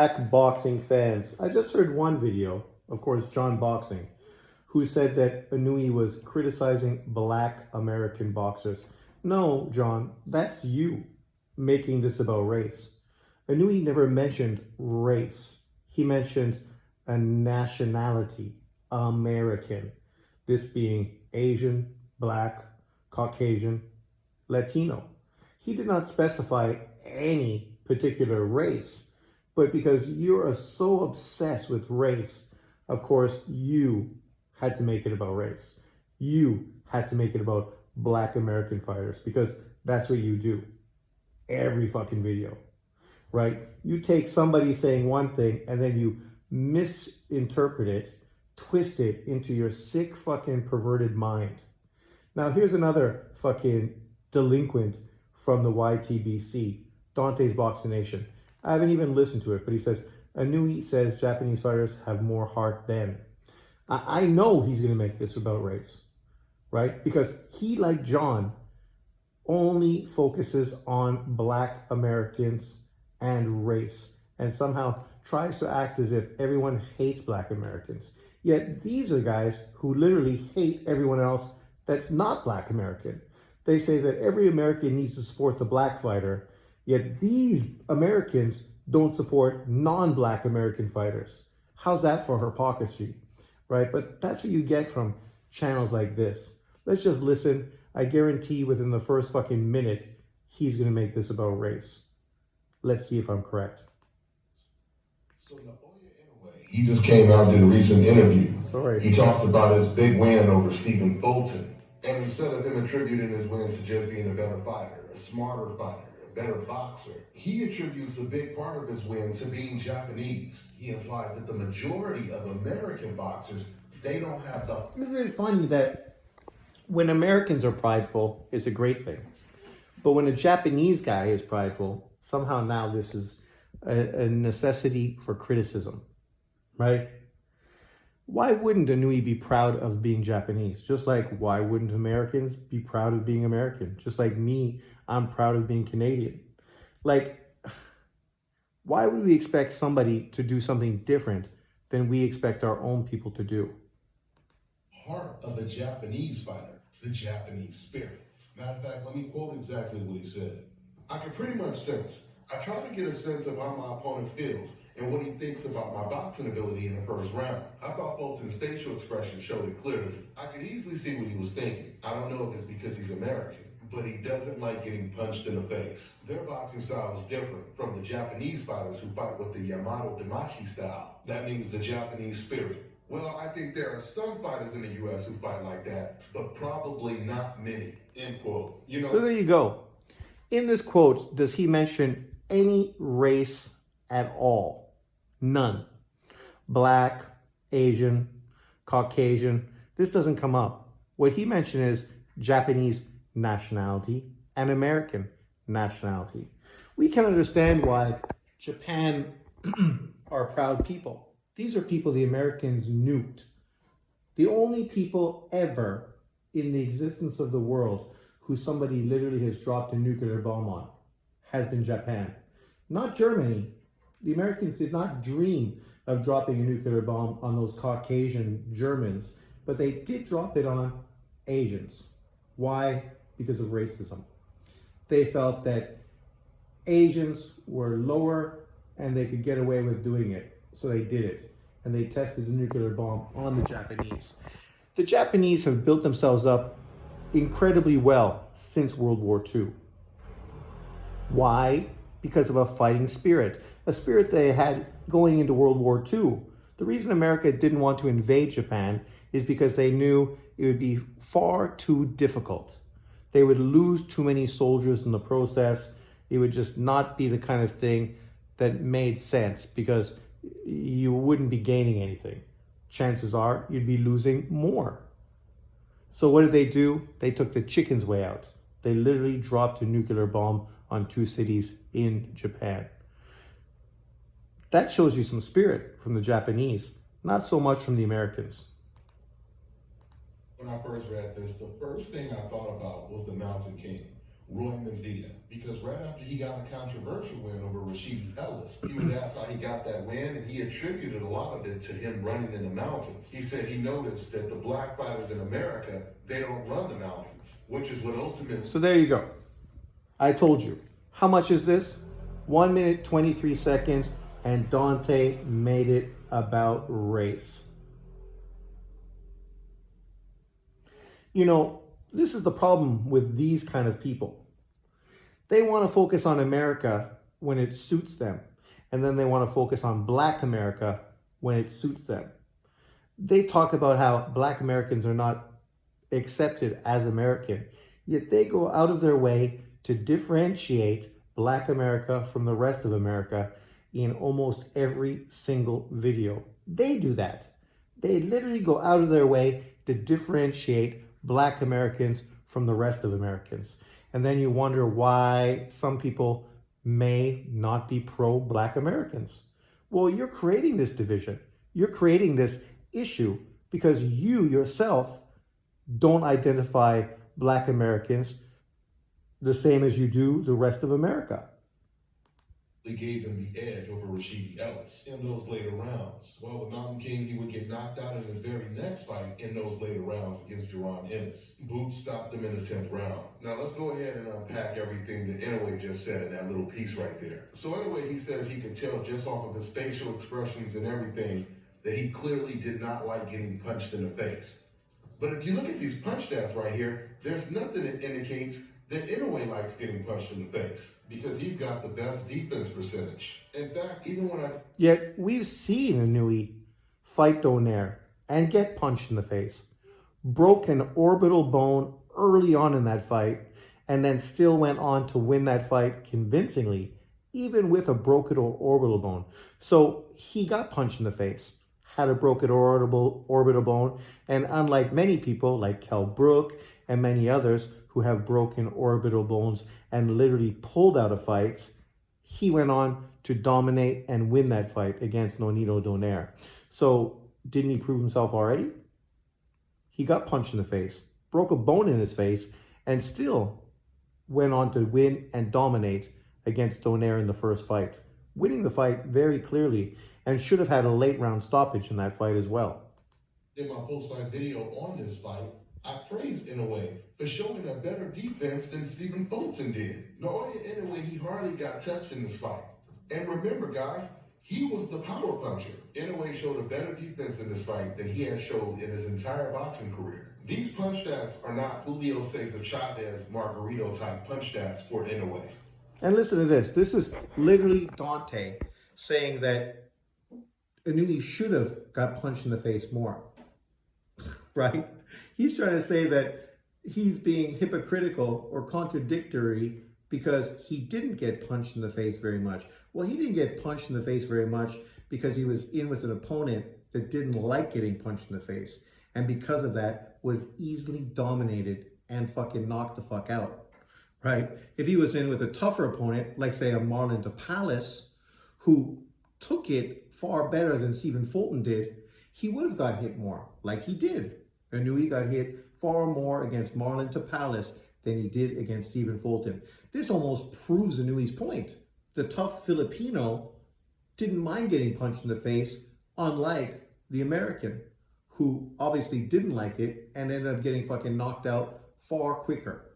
Black boxing fans. I just heard one video, of course, John Boxing, who said that Inoue was criticizing black American boxers. No, John, that's you making this about race. Inoue never mentioned race. He mentioned a nationality, American. This being Asian, black, Caucasian, Latino. He did not specify any particular race. But because you're so obsessed with race, of course, you had to make it about race. You had to make it about black American fighters because that's what you do. Every fucking video, right? You take somebody saying one thing and then you misinterpret it, twist it into your sick fucking perverted mind. Now, here's another fucking delinquent from the YTBC, Dante's Boxing Nation. I haven't even listened to it, but he says, Inoue says Japanese fighters have more heart than. I know he's going to make this about race, right? Because he, like John, only focuses on black Americans and race, and somehow tries to act as if everyone hates black Americans. Yet these are guys who literally hate everyone else that's not black American. They say that every American needs to support the black fighter, yet these Americans don't support non-black American fighters. How's that for hypocrisy, right? But that's what you get from channels like this. Let's just listen. I guarantee within the first fucking minute, he's gonna make this about race. Let's see if I'm correct. So Inoue, he just came out and did a recent interview. Sorry. He talked about his big win over Stephen Fulton. And instead of him attributing his win to just being a better fighter, a smarter fighter, better boxer, he attributes a big part of his win to being Japanese. He implied that the majority of American boxers, they don't have the... It's very funny that when Americans are prideful, it's a great thing. But when a Japanese guy is prideful, somehow now this is a necessity for criticism, right? Why wouldn't Inoue be proud of being Japanese? Just like why wouldn't Americans be proud of being American? Just like me, I'm proud of being Canadian. Like, why would we expect somebody to do something different than we expect our own people to do? Heart of a Japanese fighter, the Japanese spirit. Matter of fact, let me quote exactly what he said. I can pretty much sense. I try to get a sense of how my opponent feels and what he thinks about my boxing ability in the first round. I thought Fulton's facial expression showed it clearly. I could easily see what he was thinking. I don't know if it's because he's American, but he doesn't like getting punched in the face. Their boxing style is different from the Japanese fighters who fight with the Yamato Damashi style. That means the Japanese spirit. Well, I think there are some fighters in the U.S. who fight like that, but probably not many, end quote. You know. So there you go. In this quote, does he mention any race at all? None. Black, Asian, Caucasian, this doesn't come up. What he mentioned is Japanese nationality and American nationality. We can understand why Japan are proud people. These are people the Americans nuked. The only people ever in the existence of the world who somebody literally has dropped a nuclear bomb on has been Japan, not Germany. The Americans did not dream of dropping a nuclear bomb on those Caucasian Germans, but they did drop it on Asians. Why? Because of racism. They felt that Asians were lower and they could get away with doing it, so they did it. And they tested the nuclear bomb on the Japanese. The Japanese have built themselves up incredibly well since World War II. Why? Because of a fighting spirit, a spirit they had going into World War II. The reason America didn't want to invade Japan is because they knew it would be far too difficult. They would lose too many soldiers in the process. It would just not be the kind of thing that made sense because you wouldn't be gaining anything. Chances are you'd be losing more. So what did they do? They took the chicken's way out. They literally dropped a nuclear bomb on 2 cities in Japan. That shows you some spirit from the Japanese, not so much from the Americans. When I first read this, the first thing I thought about was the Mountain King. Roy Mendia, because right after he got a controversial win over Rashidi Ellis, he was asked how he got that win, and he attributed a lot of it to him running in the mountains. He said he noticed that the black fighters in America, they don't run the mountains, which is what ultimately... So there you go. I told you. How much is this? 1 minute, 23 seconds, and Dante made it about race. You know, this is the problem with these kind of people. They want to focus on America when it suits them. And then they want to focus on Black America when it suits them. They talk about how Black Americans are not accepted as American, yet they go out of their way to differentiate Black America from the rest of America in almost every single video. They do that. They literally go out of their way to differentiate Black Americans from the rest of Americans. And then you wonder why some people may not be pro-Black Americans. Well, you're creating this division. You're creating this issue because you yourself don't identify Black Americans the same as you do the rest of America. They gave him the edge over Rashidi Ellis in those later rounds. Well, the Mountain King, he would get knocked out in his very next fight in those later rounds against Jerron Ennis. Boots stopped him in the 10th round. Now let's go ahead and unpack everything that Inoue just said in that little piece right there. So anyway, he says he could tell just off of his facial expressions and everything that he clearly did not like getting punched in the face. But if you look at these punch stats right here, there's nothing that indicates that Inoue likes getting punched in the face because he's got the best defense percentage. In fact, even when I... Yet we've seen Inoue fight Donaire and get punched in the face. Broke an orbital bone early on in that fight and then still went on to win that fight convincingly, even with a broken orbital bone. So he got punched in the face, had a broken orbital bone, and unlike many people like Kell Brook and many others who have broken orbital bones and literally pulled out of fights, he went on to dominate and win that fight against Nonito Donaire. So didn't he prove himself already? He got punched in the face, broke a bone in his face, and still went on to win and dominate against Donaire in the first fight, winning the fight very clearly and should have had a late round stoppage in that fight as well. In my post-fight video on this fight, I praised Inoue for showing a better defense than Stephen Fulton did. Naoya Inoue, he hardly got touched in this fight. And remember, guys, he was the power puncher. Inoue showed a better defense in this fight than he has showed in his entire boxing career. These punch stats are not Julio Cesar Chavez, Margarito type punch stats for Inoue. And listen to this. This is literally Dante saying that Inoue should have got punched in the face more, right? He's trying to say that he's being hypocritical or contradictory because he didn't get punched in the face very much. Well, he didn't get punched in the face very much because he was in with an opponent that didn't like getting punched in the face. And because of that, was easily dominated and fucking knocked the fuck out, right? If he was in with a tougher opponent, like say a Marlon DePalis, who took it far better than Stephen Fulton did, he would have got hit more, like he did. Inoue got hit far more against Marlon DePalis than he did against Stephen Fulton. This almost proves Inoue's point. The tough Filipino didn't mind getting punched in the face, unlike the American, who obviously didn't like it and ended up getting fucking knocked out far quicker.